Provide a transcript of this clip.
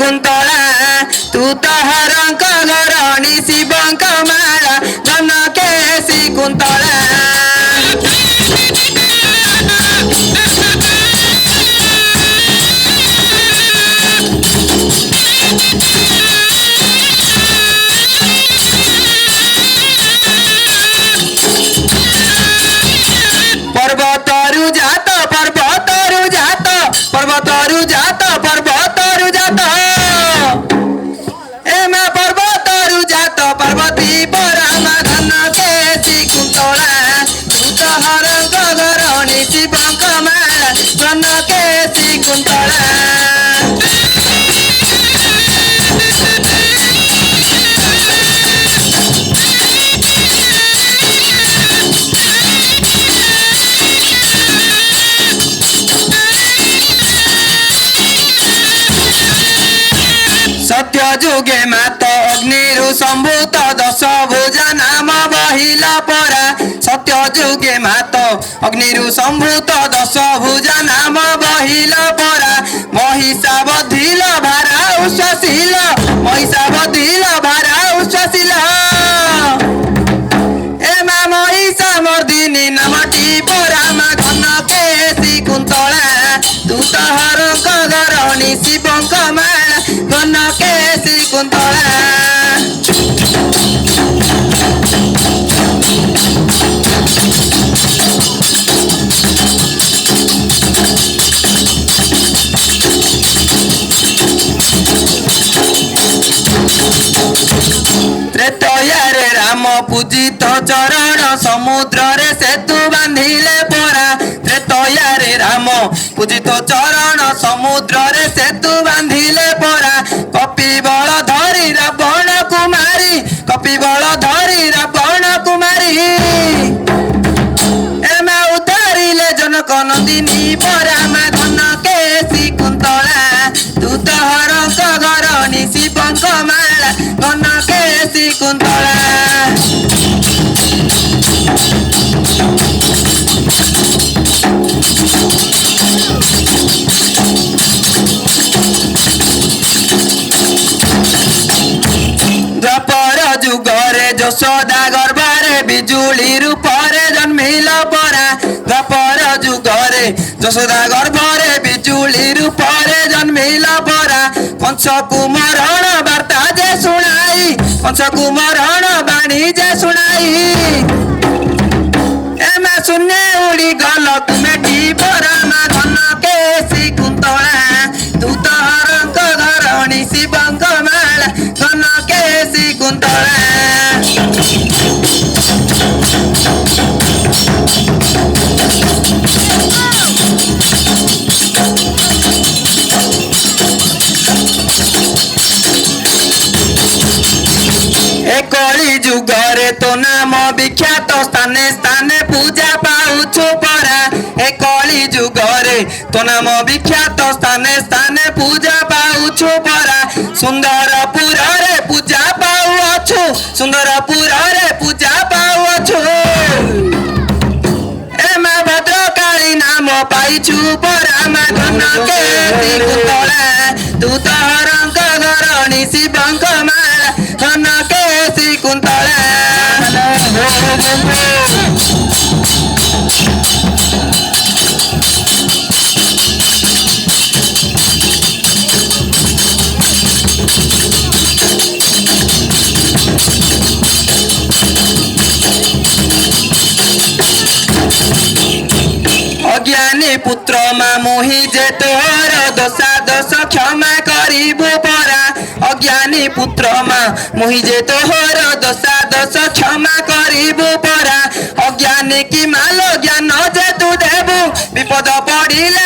कुंतला तू तो हरंक घरणी शिवंक माला धन केसी कुंतला पर्वतरु जात पर्वतरु जात पर्वतरु जात पर्वतरु जात एमा पर्वतरु जात पर्वती परमा धन केसी कुंतला तू हरंक घरणी शिवंक माला धन केसी कुंतला सत्य जुगे मात अग्निरु संभूत दश भुजा नाम बहिला परा सत्य जुगे मात अग्निरु संभूत दश भुजा नाम बहिला परा महिषा बधिल भारा उश्वशील महिषा बधिल भारा उश्वशील एमा महिषा मर्दिनी नामटी परामा घन केसी कुंतला तू तो हरंक घरणी शिवंक माला घन केसी कुंतला त्रेतयारे राम पूजित चरण समुद्र रे सेतु बांधिले परा त्रेतयारे राम पूजित चरण समुद्र रे सेतु बांधिले परा कपिबल धरी रावण कुमारी कपिबल धरी रावण कुमारी एमा उतारिले जनक नंदिनी परामा धन केसी कुंतला तू तो हरंक घरणी शिवंक माला धन केसी कुंतला द्वापर जुगरे यशोदा गर्भरे बिजुली रूपरे जन्मिल परा द्वापर जुगरे यशोदा गर्भरे बिजुली रूपरे जन्मिल परा कंस कुमरण वार्ता जे शुणाई कंस कुमरण बाणी जे शुणाई एमा शून्य उड़ी गल तुमेटी परामा धन केसी कुंतला तू तो हरंक घरणी शिवंक माला धन केसी कुंतला कली जुगरे तो नाम विख्यात स्थाने स्थाने पूजा पाउछु परा ए कली जुगरे तो नाम विख्यात स्थाने स्थाने पूजा पाउछु परा सुंदरपुर रे पूजा पाउछु सुंदरपुर रे पूजा पाउछु एमा भद्रकाली नाम पाइछु परामा धन केसी कुंतला तू तो हरंक घरणी शिवंक माला धन केसी कुंतला अज्ञानी पुत्र मा मोहि जे तोहर दशा दश क्षमा करिबु परा अज्ञानी पुत्र मा मोहि जे तोहर दशा दश क्षमा करिबु परा अज्ञानी की मालो ज्ञान जे तू देबु विपद पड़िले